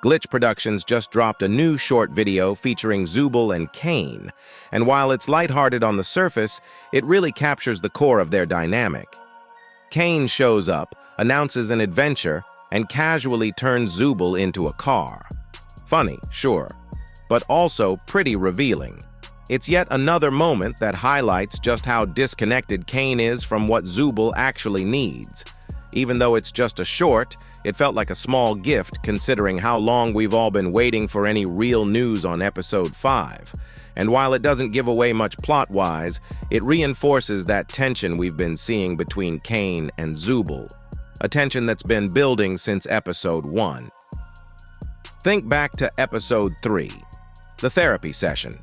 Glitch Productions just dropped a new short video featuring Zubel and Caine, and while it's lighthearted on the surface, it really captures the core of their dynamic. Caine shows up, announces an adventure, and casually turns Zubel into a car. Funny, sure, but also pretty revealing. It's yet another moment that highlights just how disconnected Caine is from what Zubel actually needs. Even though it's just a short, it felt like a small gift considering how long we've all been waiting for any real news on episode 5. And while it doesn't give away much plot-wise, it reinforces that tension we've been seeing between Caine and Zubel, a tension that's been building since episode 1. Think back to episode 3, the therapy session.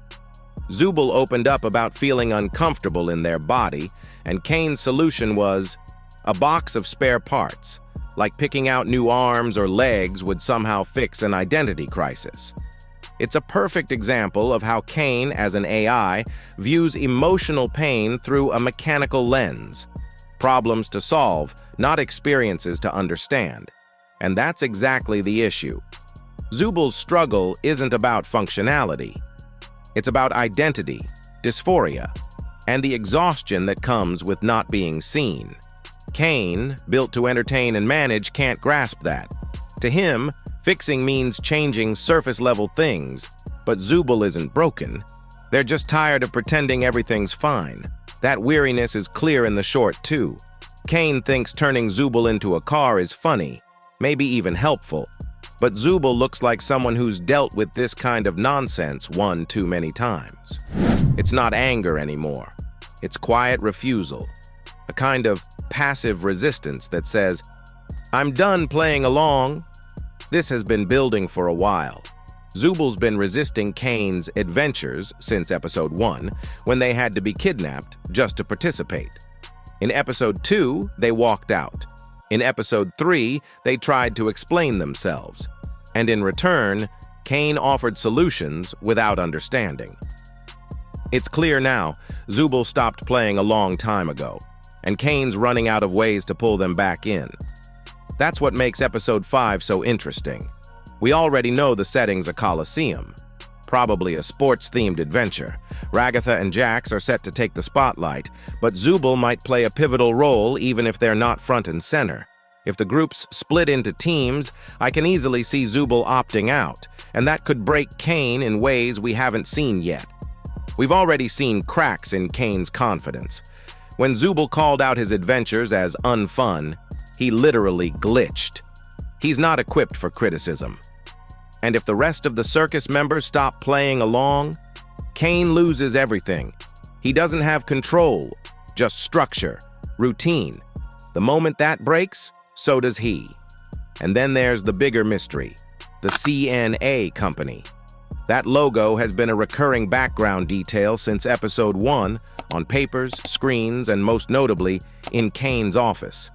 Zubel opened up about feeling uncomfortable in their body, and Caine's solution was a box of spare parts, like picking out new arms or legs would somehow fix an identity crisis. It's a perfect example of how Caine, as an AI, views emotional pain through a mechanical lens. Problems to solve, not experiences to understand. And that's exactly the issue. Zubel's struggle isn't about functionality. It's about identity, dysphoria, and the exhaustion that comes with not being seen. Caine, built to entertain and manage, can't grasp that. To him, fixing means changing surface-level things, but Zubel isn't broken. They're just tired of pretending everything's fine. That weariness is clear in the short, too. Caine thinks turning Zubel into a car is funny, maybe even helpful. But Zubel looks like someone who's dealt with this kind of nonsense one too many times. It's not anger anymore. It's quiet refusal, a kind of passive resistance that says, "I'm done playing along." This has been building for a while. Zubel's been resisting Caine's adventures since episode 1, when they had to be kidnapped just to participate. In episode 2, they walked out. In episode 3, they tried to explain themselves. And in return, Caine offered solutions without understanding. It's clear now, Zubel stopped playing a long time ago, and Caine's running out of ways to pull them back in. That's what makes episode 5 so interesting. We already know the setting's a coliseum, probably a sports-themed adventure. Ragatha and Jax are set to take the spotlight, but Zubel might play a pivotal role even if they're not front and center. If the groups split into teams, I can easily see Zubel opting out, and that could break Caine in ways we haven't seen yet. We've already seen cracks in Caine's confidence. When Zubel called out his adventures as unfun, he literally glitched. He's not equipped for criticism. And if the rest of the circus members stop playing along, Caine loses everything. He doesn't have control, just structure, routine. The moment that breaks, so does he. And then there's the bigger mystery, the CNA company. That logo has been a recurring background detail since episode 1, on papers, screens, and most notably, in Caine's office.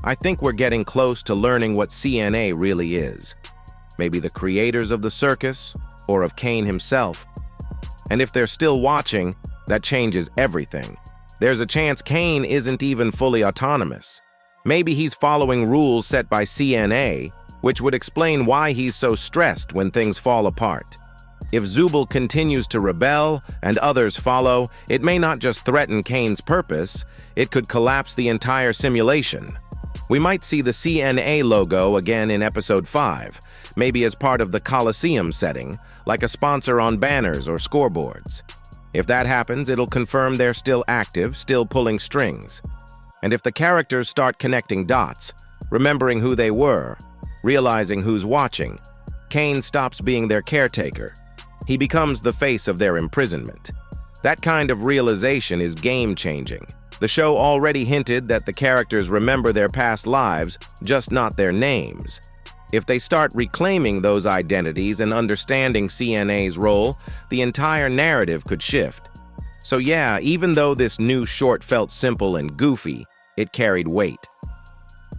I think we're getting close to learning what CNA really is. Maybe the creators of the circus, or of Caine himself. And if they're still watching, that changes everything. There's a chance Caine isn't even fully autonomous. Maybe he's following rules set by CNA, which would explain why he's so stressed when things fall apart. If Zubel continues to rebel and others follow, it may not just threaten Caine's purpose, it could collapse the entire simulation. We might see the CNA logo again in episode 5, maybe as part of the Coliseum setting, like a sponsor on banners or scoreboards. If that happens, it'll confirm they're still active, still pulling strings. And if the characters start connecting dots, remembering who they were, realizing who's watching, Caine stops being their caretaker. He becomes the face of their imprisonment. That kind of realization is game-changing. The show already hinted that the characters remember their past lives, just not their names. If they start reclaiming those identities and understanding CNA's role, the entire narrative could shift. So yeah, even though this new short felt simple and goofy, it carried weight.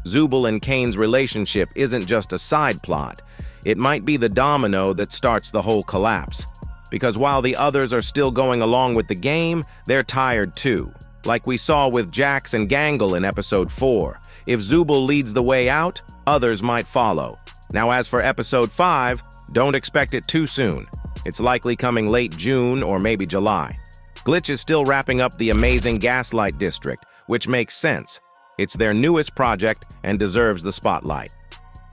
Zubel and Caine's relationship isn't just a side plot. It might be the domino that starts the whole collapse. Because while the others are still going along with the game, they're tired too. Like we saw with Jax and Gangle in episode 4. If Zubel leads the way out, others might follow. Now, as for episode 5, don't expect it too soon. It's likely coming late June or maybe July. Glitch is still wrapping up the Amazing Gaslight District, which makes sense. It's their newest project and deserves the spotlight.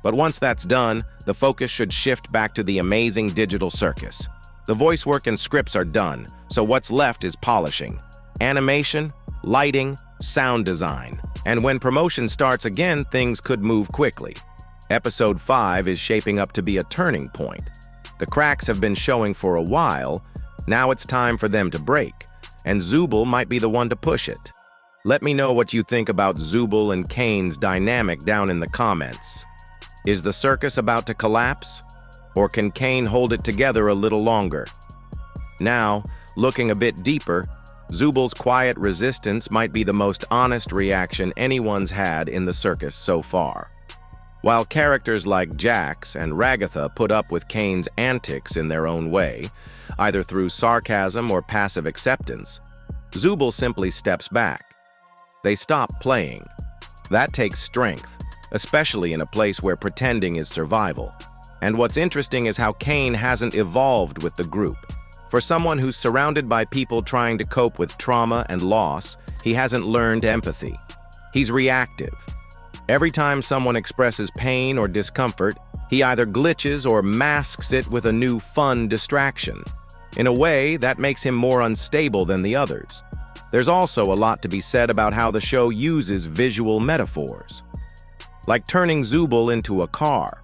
But once that's done, the focus should shift back to the Amazing Digital Circus. The voice work and scripts are done, so what's left is polishing. Animation, lighting, sound design. And when promotion starts again, things could move quickly. Episode 5 is shaping up to be a turning point. The cracks have been showing for a while. Now it's time for them to break, and Zubel might be the one to push it. Let me know what you think about Zubel and Caine's dynamic down in the comments. Is the circus about to collapse? Or can Caine hold it together a little longer? Now, looking a bit deeper, Zubel's quiet resistance might be the most honest reaction anyone's had in the circus so far. While characters like Jax and Ragatha put up with Caine's antics in their own way, either through sarcasm or passive acceptance, Zubel simply steps back. They stop playing. That takes strength, especially in a place where pretending is survival. And what's interesting is how Caine hasn't evolved with the group. For someone who's surrounded by people trying to cope with trauma and loss, he hasn't learned empathy. He's reactive. Every time someone expresses pain or discomfort, he either glitches or masks it with a new fun distraction. In a way, that makes him more unstable than the others. There's also a lot to be said about how the show uses visual metaphors. Like turning Zubel into a car.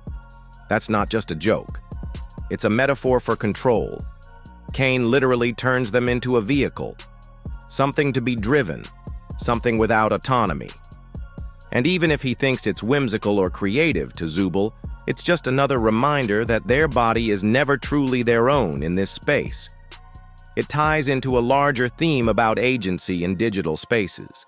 That's not just a joke. It's a metaphor for control. Caine literally turns them into a vehicle. Something to be driven. Something without autonomy. And even if he thinks it's whimsical or creative to Zubel, it's just another reminder that their body is never truly their own in this space. It ties into a larger theme about agency in digital spaces.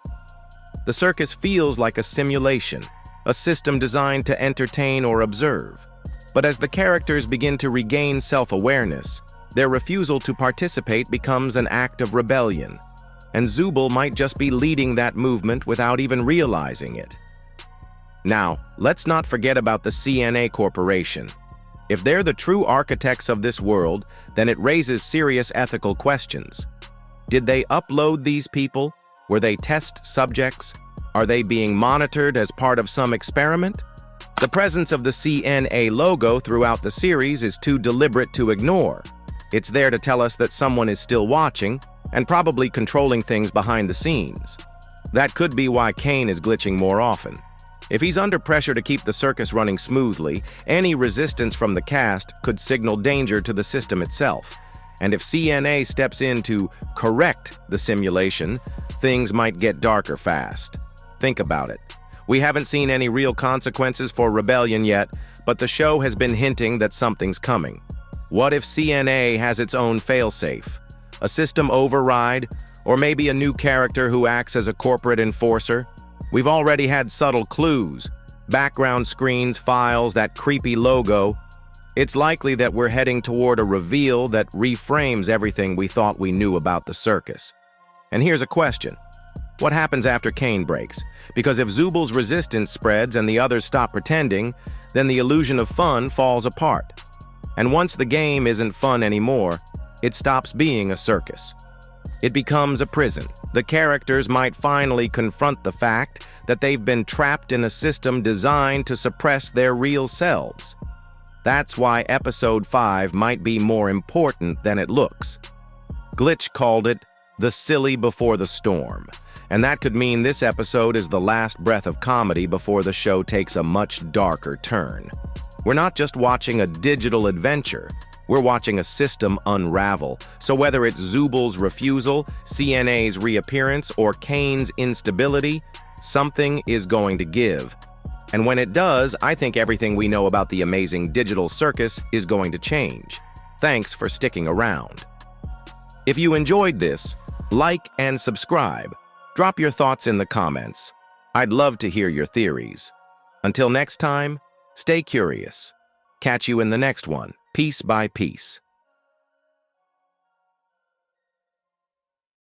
The circus feels like a simulation, a system designed to entertain or observe. But as the characters begin to regain self-awareness, their refusal to participate becomes an act of rebellion. And Zubel might just be leading that movement without even realizing it. Now, let's not forget about the CNA Corporation. If they're the true architects of this world, then it raises serious ethical questions. Did they upload these people? Were they test subjects? Are they being monitored as part of some experiment? The presence of the CNA logo throughout the series is too deliberate to ignore. It's there to tell us that someone is still watching, and probably controlling things behind the scenes. That could be why Caine is glitching more often. If he's under pressure to keep the circus running smoothly, any resistance from the cast could signal danger to the system itself. And if CNA steps in to correct the simulation, things might get darker fast. Think about it. We haven't seen any real consequences for rebellion yet, but the show has been hinting that something's coming. What if CNA has its own failsafe? A system override, or maybe a new character who acts as a corporate enforcer? We've already had subtle clues, background screens, files, that creepy logo. It's likely that we're heading toward a reveal that reframes everything we thought we knew about the circus. And here's a question. What happens after Caine breaks? Because if Zubel's resistance spreads and the others stop pretending, then the illusion of fun falls apart. And once the game isn't fun anymore, it stops being a circus. It becomes a prison. The characters might finally confront the fact that they've been trapped in a system designed to suppress their real selves. That's why episode 5 might be more important than it looks. Glitch called it the silly before the storm, and that could mean this episode is the last breath of comedy before the show takes a much darker turn. We're not just watching a digital adventure, we're watching a system unravel. So whether it's Zubel's refusal, CNA's reappearance, or Caine's instability, something is going to give. And when it does, I think everything we know about the Amazing Digital Circus is going to change. Thanks for sticking around. If you enjoyed this, like and subscribe. Drop your thoughts in the comments. I'd love to hear your theories. Until next time, stay curious. Catch you in the next one, piece by piece.